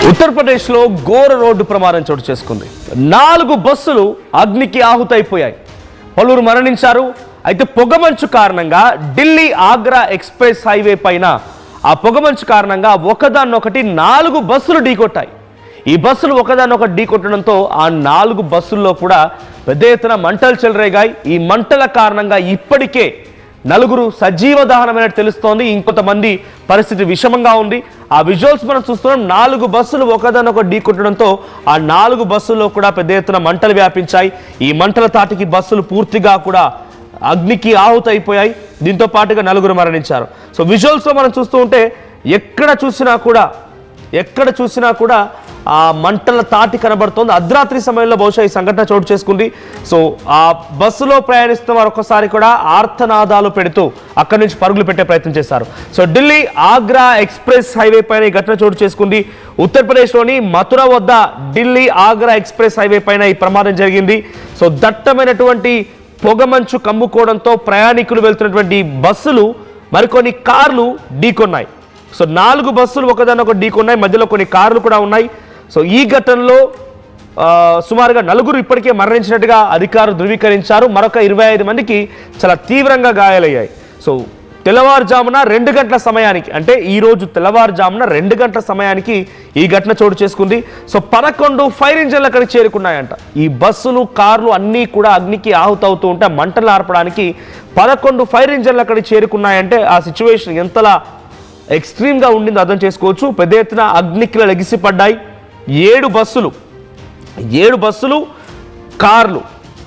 ఉత్తరప్రదేశ్లో ఘోర రోడ్డు ప్రమాదం చోటు చేసుకుంది. 4 బస్సులు అగ్నికి ఆహుతైపోయాయి. పలువురు మరణించారు. అయితే పొగమంచు కారణంగా ఢిల్లీ ఆగ్రా ఎక్స్ప్రెస్ హైవే పైన ఆ పొగమంచు కారణంగా ఒకదాన్నొకటి 4 బస్సులు ఢీకొట్టాయి. ఈ బస్సులు ఒకదాన్నొకటి ఢీకొట్టడంతో ఆ 4 బస్సుల్లో కూడా పెద్ద ఎత్తున మంటలు చెలరేగాయి. ఈ మంటల కారణంగా ఇప్పటికే 4 సజీవ దహనమైనట్టు తెలుస్తోంది. ఇంకొంతమంది పరిస్థితి విషమంగా ఉంది. ఆ విజువల్స్ మనం చూస్తున్నాం. 4 బస్సులు ఒకదానొకటి ఢీకొట్టడంతో ఆ 4 బస్సుల్లో కూడా పెద్ద ఎత్తున మంటలు వ్యాపించాయి. ఈ మంటల తాటికి బస్సులు పూర్తిగా కూడా అగ్నికి ఆహుతైపోయాయి. దీంతో పాటుగా 4 మరణించారు. సో విజువల్స్లో మనం చూస్తూ ఉంటే ఎక్కడ చూసినా కూడా ఆ మంటల తాటి కనబడుతోంది. అర్ధరాత్రి సమయంలో బహుశా ఈ సంఘటన చోటు చేసుకుంది. సో ఆ బస్సులో ప్రయాణిస్తున్న వారు ఒక్కసారి కూడా ఆర్తనాదాలు పెడుతూ అక్కడి నుంచి పరుగులు పెట్టే ప్రయత్నం చేశారు. So Delhi Agra express highway పైన ఈ ఘటన చోటు చేసుకుంది. ఉత్తరప్రదేశ్లోని మథుర వద్ద ఢిల్లీ ఆగ్రా ఎక్స్ప్రెస్ హైవే పైన ఈ ప్రమాదం జరిగింది. సో దట్టమైనటువంటి పొగమంచు కమ్ముకోవడంతో ప్రయాణికులు వెళ్తున్నటువంటి బస్సులు మరికొన్ని కార్లు ఢీకొన్నాయి. సో 4 బస్సులు ఒకదానొకటి ఢీకొన్నాయి. మధ్యలో కొన్ని కార్లు కూడా ఉన్నాయి. సో ఈ ఘటనలో సుమారుగా 4 ఇప్పటికే మరణించినట్టుగా అధికారులు ధృవీకరించారు. మరొక 25 మందికి చాలా తీవ్రంగా గాయాలయ్యాయి. సో తెల్లవారుజామున 2 గంటల సమయానికి, అంటే ఈరోజు తెల్లవారుజామున 2 గంటల సమయానికి ఈ ఘటన చోటు చేసుకుంది. సో 11 ఫైర్ ఇంజన్లు అక్కడికి చేరుకున్నాయంట. ఈ బస్సులు కార్లు అన్నీ కూడా అగ్నికి ఆహుతవుతూ ఉంటే మంటలు ఆర్పడానికి 11 ఫైర్ ఇంజన్లు అక్కడికి చేరుకున్నాయంటే ఆ సిచ్యువేషన్ ఎంతలా ఎక్స్ట్రీమ్గా ఉండింది అర్థం చేసుకోవచ్చు. పెద్ద ఎత్తున అగ్నికిలు ఎగిసిపడ్డాయి. 7 బస్సులు కార్లు,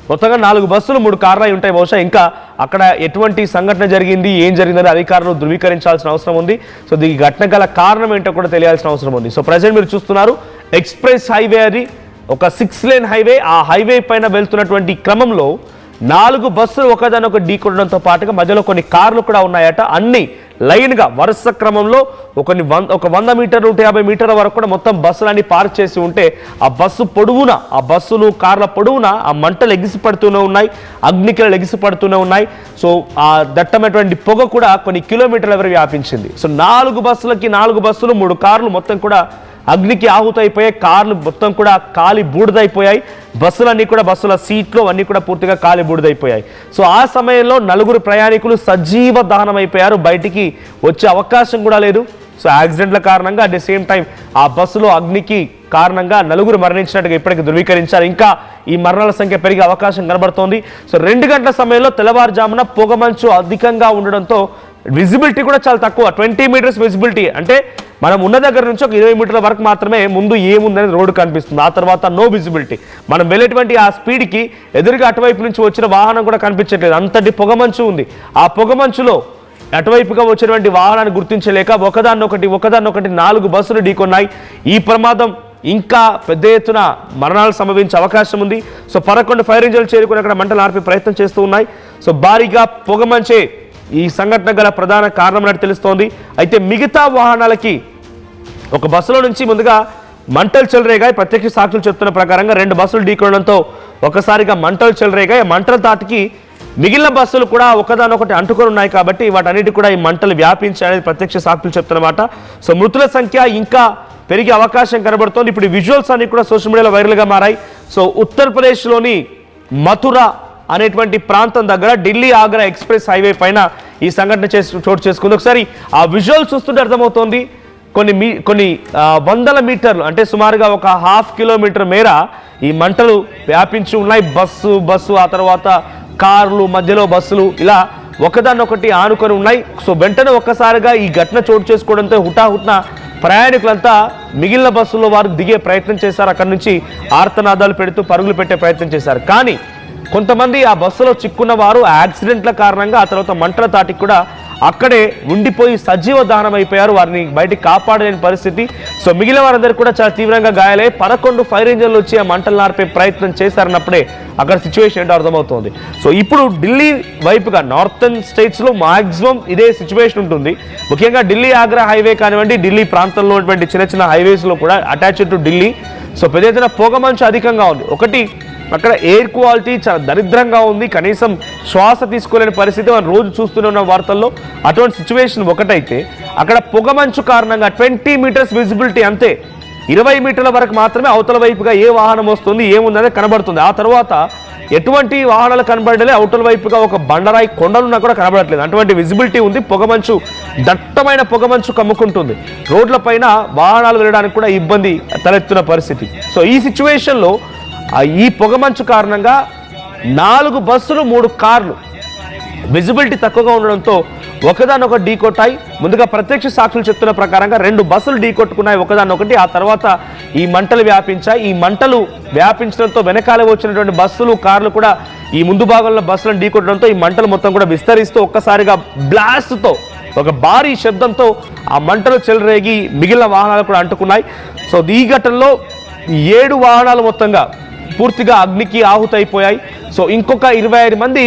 మొత్తంగా 4 బస్సులు 3 కార్లు అయి ఉంటాయి. బహుశా ఇంకా అక్కడ ఎటువంటి సంఘటన జరిగింది, ఏం జరిగిందని అధికారులు ధృవీకరించాల్సిన అవసరం ఉంది. సో ఈ ఘటన గల కారణం ఏంటో కూడా తెలియాల్సిన అవసరం ఉంది. సో ప్రజెంట్ మీరు చూస్తున్నారు ఎక్స్ప్రెస్ హైవే, అది ఒక 6 లేన్ హైవే. ఆ హైవే పైన వెళ్తున్నటువంటి క్రమంలో 4 బస్సులు ఒకదానొకటి ఢీకొట్టడంతో పాటుగా మధ్యలో కొన్ని కార్లు కూడా ఉన్నాయట. అన్ని లైన్గా వరుస క్రమంలో ఒక 100 మీటర్లు 150 మీటర్ల వరకు కూడా మొత్తం బస్సులన్నీ పార్క్ చేసి ఉంటే ఆ బస్సు పొడవునా, ఆ బస్సులు కార్ల పొడవునా ఆ మంటలు ఎగిసిపడుతూనే ఉన్నాయి, అగ్నికిలు ఎగిసిపడుతూనే ఉన్నాయి. సో ఆ దట్టమైనటువంటి పొగ కూడా కొన్ని కిలోమీటర్ల వరకు వ్యాపించింది. సో 4 బస్సులకి 4 బస్సులు 3 కార్లు మొత్తం కూడా అగ్నికి ఆహుతైపోయాయి. కార్లు మొత్తం కూడా కాలి బూడిదైపోయాయి. బస్సులన్నీ కూడా, బస్సుల సీట్లు అన్నీ కూడా పూర్తిగా కాలి బూడిదైపోయాయి. సో ఆ సమయంలో 4 ప్రయాణికులు సజీవ దహనం అయిపోయారు. బయటికి వచ్చే అవకాశం కూడా లేదు. సో యాక్సిడెంట్ల కారణంగా అట్ ది సేమ్ టైం ఆ బస్సులో అగ్నికి కారణంగా 4 మరణించినట్టుగా ఇప్పటికీ ధృవీకరించారు. ఇంకా ఈ మరణాల సంఖ్య పెరిగే అవకాశం కనబడుతోంది. సో 2 గంటల సమయంలో తెల్లవారుజామున పొగమంచు అధికంగా ఉండడంతో విజిబిలిటీ కూడా చాలా తక్కువ, 20 మీటర్స్ విజిబిలిటీ. అంటే మనం ఉన్న దగ్గర నుంచి ఒక 20 మీటర్ల వరకు మాత్రమే ముందు ఏముందనేది రోడ్డు కనిపిస్తుంది. ఆ తర్వాత నో విజిబిలిటీ. మనం వెళ్ళేటువంటి ఆ స్పీడ్కి ఎదురుగా అటువైపు నుంచి వచ్చిన వాహనం కూడా కనిపించట్లేదు, అంతటి పొగమంచు ఉంది. ఆ పొగమంచులో అటువైపుగా వచ్చినటువంటి వాహనాన్ని గుర్తించలేక ఒకదాన్నొకటి 4 బస్సులు ఢీకొన్నాయి. ఈ ప్రమాదం ఇంకా పెద్ద ఎత్తున మరణాలు సంభవించే అవకాశం ఉంది. సో 11 ఫైర్ ఇంజన్లు చేరుకుని అక్కడ మంటలు ఆర్పే ప్రయత్నం చేస్తూ ఉన్నాయి. సో భారీగా పొగమంచే ఈ సంఘటన గల ప్రధాన కారణం అని తెలుస్తోంది. అయితే మిగతా వాహనాలకి ఒక బస్సులో నుంచి ముందుగా మంటలు చెలరేగాయి. ప్రత్యక్ష సాక్షులు చెప్తున్న ప్రకారంగా 2 బస్సులు ఢీకొనడంతో ఒకసారిగా మంటలు చెలరేగాయి. మంటల తాటికి మిగిలిన బస్సులు కూడా ఒకదానొకటి అంటుకొని ఉన్నాయి కాబట్టి వాటన్నిటి కూడా ఈ మంటలు వ్యాపించాయనేది ప్రత్యక్ష సాక్షులు చెప్తున్నమాట. సో మృతుల సంఖ్య ఇంకా పెరిగే అవకాశం కనబడుతోంది. ఇప్పుడు విజువల్స్ అన్ని కూడా సోషల్ మీడియాలో వైరల్గా మారాయి. సో ఉత్తరప్రదేశ్లోని మథుర అనేటువంటి ప్రాంతం దగ్గర ఢిల్లీ ఆగ్రా ఎక్స్ప్రెస్ హైవే పైన ఈ సంఘటన చోటు చేసుకుంది. ఒకసారి ఆ విజువల్స్ చూస్తుంటే అర్థమవుతోంది. కొన్ని వందల మీటర్లు, అంటే సుమారుగా ఒక 1/2 కిలోమీటర్ మేర ఈ మంటలు వ్యాపించి ఉన్నాయి. బస్సు ఆ తర్వాత కార్లు, మధ్యలో బస్సులు ఇలా ఒకదాన్నొకటి ఆనుకొని ఉన్నాయి. సో వెంటనే ఒక్కసారిగా ఈ ఘటన చోటు చేసుకోవడంతో హుటాహుట్న ప్రయాణికులంతా మిగిలిన బస్సుల్లో వారు దిగే ప్రయత్నం చేశారు. అక్కడి నుంచి ఆర్తనాదాలు పెడుతూ పరుగులు పెట్టే ప్రయత్నం చేశారు. కానీ కొంతమంది ఆ బస్సులో చిక్కున్న వారు యాక్సిడెంట్ల కారణంగా ఆ తర్వాత మంటల తాటికి కూడా అక్కడే ఉండిపోయి సజీవ దహనం అయిపోయారు. వారిని బయటికి కాపాడలేని పరిస్థితి. సో మిగిలిన వారందరూ కూడా చాలా తీవ్రంగా గాయాలై 11 ఫైర్ ఇంజన్లు వచ్చి ఆ మంటలు నార్పే ప్రయత్నం చేశారన్నప్పుడే అక్కడ సిచ్యువేషన్ ఏంటో అర్థమవుతోంది. సో ఇప్పుడు ఢిల్లీ వైపుగా నార్థన్ స్టేట్స్లో మాక్సిమం ఇదే సిచ్యువేషన్ ఉంటుంది. ముఖ్యంగా ఢిల్లీ ఆగ్రా హైవే కానివ్వండి, ఢిల్లీ ప్రాంతంలో ఉన్నటువంటి చిన్న హైవేస్లో కూడా అటాచ్డ్ టు ఢిల్లీ. సో పెద్ద ఎత్తున పొగమంచు అధికంగా ఉంది. ఒకటి అక్కడ ఎయిర్ క్వాలిటీ చాలా దరిద్రంగా ఉంది. కనీసం శ్వాస తీసుకోలేని పరిస్థితి మనం రోజు చూస్తూనే ఉన్న వార్తల్లో. అటువంటి సిచ్యువేషన్ ఒకటైతే అక్కడ పొగమంచు కారణంగా 20 మీటర్స్ విజిబిలిటీ అంతే. 20 మీటర్ల వరకు మాత్రమే అవతల వైపుగా ఏ వాహనం వస్తుంది ఏముందనేది కనబడుతుంది. ఆ తర్వాత ఎటువంటి వాహనాలు కనబడలే, అవతల వైపుగా ఒక బండరాయి కొండలున్నా కూడా కనబడట్లేదు. అటువంటి విజిబిలిటీ ఉంది. పొగమంచు, దట్టమైన పొగమంచు కమ్ముకుంటుంది. రోడ్ల పైన వాహనాలు వెళ్ళడానికి కూడా ఇబ్బంది తలెత్తున్న పరిస్థితి. సో ఈ సిచ్యువేషన్లో ఈ పొగమంచు కారణంగా 4 బస్సులు 3 కార్లు విజిబిలిటీ తక్కువగా ఉండడంతో ఒకదానొకటి ఢీకొట్టాయి. ముందుగా ప్రత్యక్ష సాక్షులు చెప్తున్న ప్రకారంగా 2 బస్సులు ఢీకొట్టుకున్నాయి ఒకదానొకటి. ఆ తర్వాత ఈ మంటలు వ్యాపించాయి. ఈ మంటలు వ్యాపించడంతో వెనకాల వచ్చినటువంటి బస్సులు కార్లు కూడా ఈ ముందు భాగంలో బస్సులను ఢీకొట్టడంతో ఈ మంటలు మొత్తం కూడా విస్తరిస్తూ ఒక్కసారిగా బ్లాస్ట్తో, ఒక భారీ శబ్దంతో ఆ మంటలు చెలరేగి మిగిలిన వాహనాలు కూడా అంటుకున్నాయి. సో ఈ ఘటనలో 7 వాహనాలు మొత్తంగా పూర్తిగా అగ్నికి ఆహుతైపోయాయి. సో ఇంకొక 25 మంది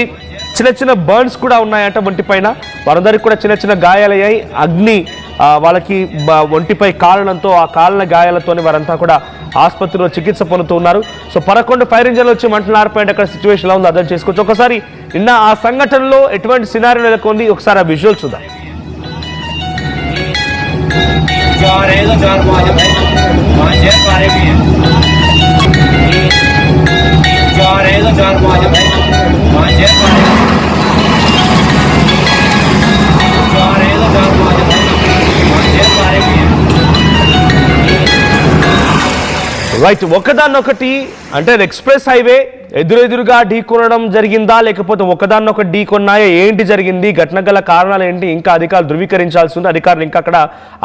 చిన్న చిన్న బర్న్స్ కూడా ఉన్నాయట ఒంటిపైన. వారందరికీ కూడా చిన్న చిన్న గాయాలయ్యాయి. అగ్ని వాళ్ళకి ఒంటిపై కాలడంతో ఆ కాలిన గాయాలతోనే వారంతా కూడా ఆసుపత్రిలో చికిత్స పొందుతూ ఉన్నారు. సో 11 ఫైర్ ఇంజన్లు వచ్చి మంటలు ఆరిపోయింది. అక్కడ సిచ్యువేషన్ ఎలా ఉందో అర్థం చేసుకోవచ్చు. ఒకసారి నిన్న ఆ సంఘటనలో ఎటువంటి సినారియో నెలకొంది ఒకసారి ఆ విజువల్ చూద్దాం. రైట్, ఒకదాన్నొకటి అంటే ఎక్స్ప్రెస్ హైవే ఎదురెదురుగా ఢీకొనడం జరిగిందా, లేకపోతే ఒకదాన్నొకటి ఢీకొన్నాయా, ఏంటి జరిగింది, ఘటన గల కారణాలు ఏంటి, ఇంకా అధికారులు ధృవీకరించాల్సి ఉంది. అధికారులు ఇంకా అక్కడ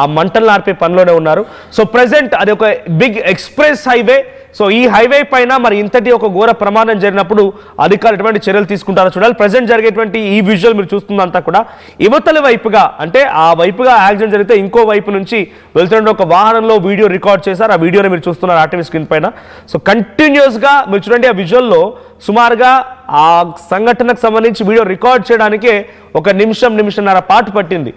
ఆ మంటలు ఆర్పే పనిలోనే ఉన్నారు. సో ప్రెసెంట్ అది ఒక బిగ్ ఎక్స్ప్రెస్ హైవే. సో ఈ హైవే పైన మరి ఇంతటి ఒక ఘోర ప్రమాదం జరిగినప్పుడు అధికారులు ఎటువంటి చర్యలు తీసుకుంటారో చూడాలి. ప్రజెంట్ జరిగేటువంటి ఈ విజువల్ మీరు చూస్తుందంతా కూడా యువతల వైపుగా, అంటే ఆ వైపుగా యాక్సిడెంట్ జరిగితే ఇంకో వైపు నుంచి వెళ్తున్న ఒక వాహనంలో వీడియో రికార్డ్ చేశారు. ఆ వీడియోని మీరు చూస్తున్నారు ఆర్టీవీ స్క్రీన్ పైన. సో కంటిన్యూస్గా మీరు చూడండి, ఆ విజువల్లో సుమారుగా ఆ సంఘటనకు సంబంధించి వీడియో రికార్డ్ చేయడానికే 1 నిమిషం, నిమిషంన్నర పాటు పట్టింది.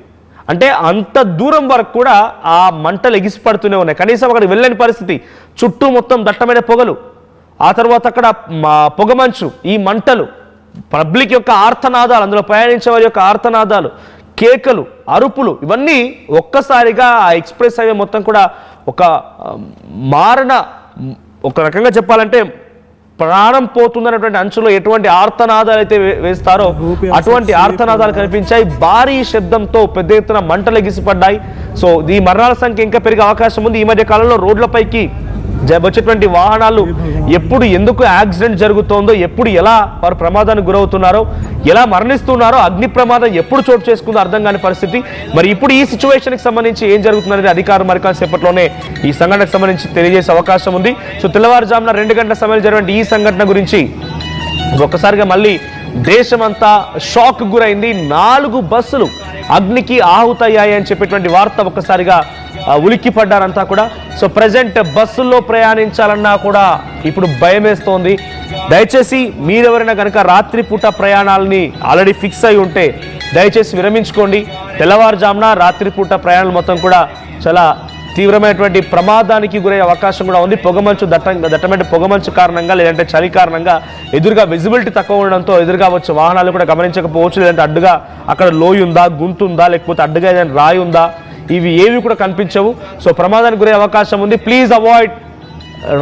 అంటే అంత దూరం వరకు కూడా ఆ మంటలు ఎగిసిపడుతూనే ఉన్నాయి. కనీసం అక్కడ వెళ్ళని పరిస్థితి. చుట్టూ మొత్తం దట్టమైన పొగలు, ఆ తర్వాత అక్కడ పొగమంచు, ఈ మంటలు, పబ్లిక్ యొక్క ఆర్తనాదాలు, అందులో ప్రయాణించే వారి యొక్క ఆర్తనాదాలు, కేకలు, అరుపులు, ఇవన్నీ ఒక్కసారిగా ఆ ఎక్స్ప్రెస్ హైవే మొత్తం కూడా ఒక రకంగా చెప్పాలంటే ప్రాణం పోతుందనేటువంటి అంచులో ఎటువంటి ఆర్తనాదాలు అయితే వేస్తారో అటువంటి ఆర్తనాదాలు కనిపించాయి. భారీ శబ్దంతో పెద్ద ఎత్తున మంటలు ఎగిసిపడ్డాయి. సో ఈ మరణాల సంఖ్య ఇంకా పెరిగే అవకాశం ఉంది. ఈ మధ్య కాలంలో రోడ్లపైకి వచ్చేటువంటి వాహనాలు ఎప్పుడు ఎందుకు యాక్సిడెంట్ జరుగుతోందో, ఎప్పుడు ఎలా వారు ప్రమాదానికి గురవుతున్నారో, ఎలా మరణిస్తున్నారో, అగ్ని ప్రమాదం ఎప్పుడు చోటు చేసుకుందో అర్థం కాని పరిస్థితి. మరి ఇప్పుడు ఈ సిచ్యువేషన్కి సంబంధించి ఏం జరుగుతుందనేది అధికారులు మరికాసేపట్లోనే ఈ సంఘటనకు సంబంధించి తెలియజేసే అవకాశం ఉంది. సో తెల్లవారుజామున 2 గంటల సమయంలో జరిగిన ఈ సంఘటన గురించి ఒక్కసారిగా మళ్ళీ దేశమంతా షాక్ గురైంది. 4 బస్సులు అగ్నికి ఆహుతయ్యాయి అని చెప్పేటువంటి వార్త ఒక్కసారిగా ఉలిక్కి పడ్డారంతా కూడా. సో ప్రజెంట్ బస్సుల్లో ప్రయాణించాలన్నా కూడా ఇప్పుడు భయం వేస్తోంది. దయచేసి మీరెవరైనా కనుక రాత్రిపూట ప్రయాణాలని ఆల్రెడీ ఫిక్స్ అయి ఉంటే దయచేసి విరమించుకోండి. తెల్లవారుజామున రాత్రిపూట ప్రయాణాలు మొత్తం కూడా చాలా తీవ్రమైనటువంటి ప్రమాదానికి గురయ్యే అవకాశం కూడా ఉంది. పొగమంచు, దట్టమైన పొగమంచు కారణంగా, లేదంటే చలి కారణంగా ఎదురుగా విజిబిలిటీ తక్కువ ఉండడంతో ఎదురుగా వచ్చే వాహనాలు కూడా గమనించకపోవచ్చు. లేదంటే అడ్డుగా అక్కడ లోయ ఉందా, గుంత ఉందా, లేకపోతే అడ్డుగా ఏదైనా రాయి ఉందా, ఇవి ఏవి కూడా కనిపించవు. సో ప్రమాదానికి గురే అవకాశం ఉంది. Please avoid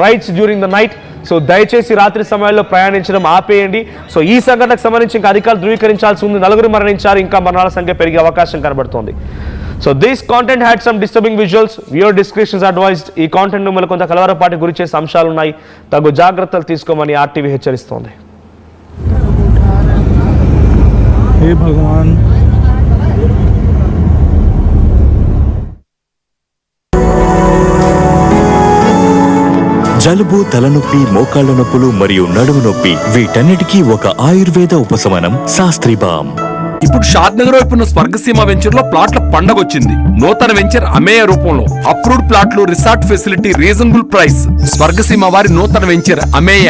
rides during the night. So దయచేసి రాత్రి సమయాల్లో ప్రయాణించడం ఆపేయండి. సో ఈ సంఘటనకు సంబంధించి ఇంకా అధికారులు ధృవీకరించాల్సి ఉంది. 4 మరణించారు, ఇంకా మరణాల సంఖ్య పెరిగే అవకాశం కనబడుతోంది. So this content had some disturbing visuals. Viewer descriptions advised. ఈ కాంటెంట్ మిమ్మల్ని కొంత కలవరపాటి గురి చేసే అంశాలు ఉన్నాయి. తగు జాగ్రత్తలు తీసుకోమని ఆర్టీవీ హెచ్చరిస్తోంది. हे भगवान, జలుబు, తలనొప్పి, మోకాళ్ల నొప్పులు మరియు నడుము నొప్పి, వీటన్నిటికీ ఒక ఆయుర్వేద ఉపశమనం శాస్త్రి బామ్. ఇప్పుడు షాద్నగర్ వైపు ఉన్న స్వర్గసీమ వెంచర్ లో ప్లాట్ల పండగొచ్చింది. నూతన వెంచర్ అమేయ రూపంలో అప్రూవ్డ్ ప్లాట్లు, resort facility, reasonable price. Swargaseema వారి నూతన వెంచర్ అమేయ.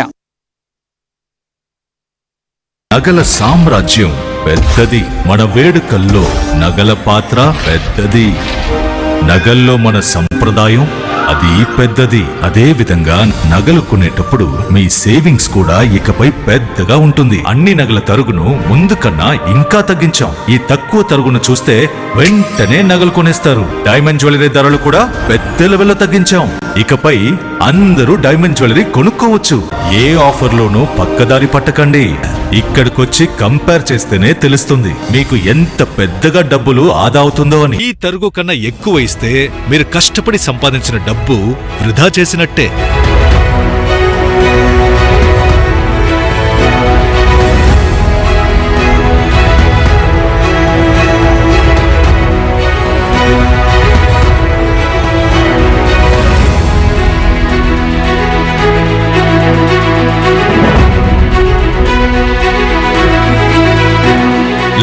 నగల సామ్రాజ్యం పెద్దది, మన వేడుకల్లో నగల పాత్ర పెద్దది. నగల్లో మన సంప్రదాయం అది పెద్దది. అదే విధంగా నగలు కొనేటప్పుడు మీ సేవింగ్స్ కూడా ఇకపై పెద్దగా ఉంటుంది. అన్ని నగల తరుగును ముందు కన్నా ఇంకా తగ్గించాం. ఈ తక్కువ తరుగును చూస్తే వెంటనే నగలు కొనేస్తారు. డైమండ్ జ్యువెలరీ ధరలు కూడా పెద్ద లెవెల్లో తగ్గించాం. ఇకపై అందరూ డైమండ్ జ్యువెలరీ కొనుక్కోవచ్చు. ఏ ఆఫర్లోనూ పక్కదారి పట్టకండి. ఇక్కడికొచ్చి కంపేర్ చేస్తేనే తెలుస్తుంది మీకు ఎంత పెద్దగా డబ్బులు ఆదా అవుతుందో అని. ఈ తరుగు కన్నా ఎక్కువ ఇస్తే మీరు కష్టపడి సంపాదించిన డబ్బు వృధా చేసినట్టే.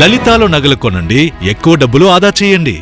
లలితాలో నగలు కొనండి, ఎక్కువ డబ్బులు ఆదా చేయండి.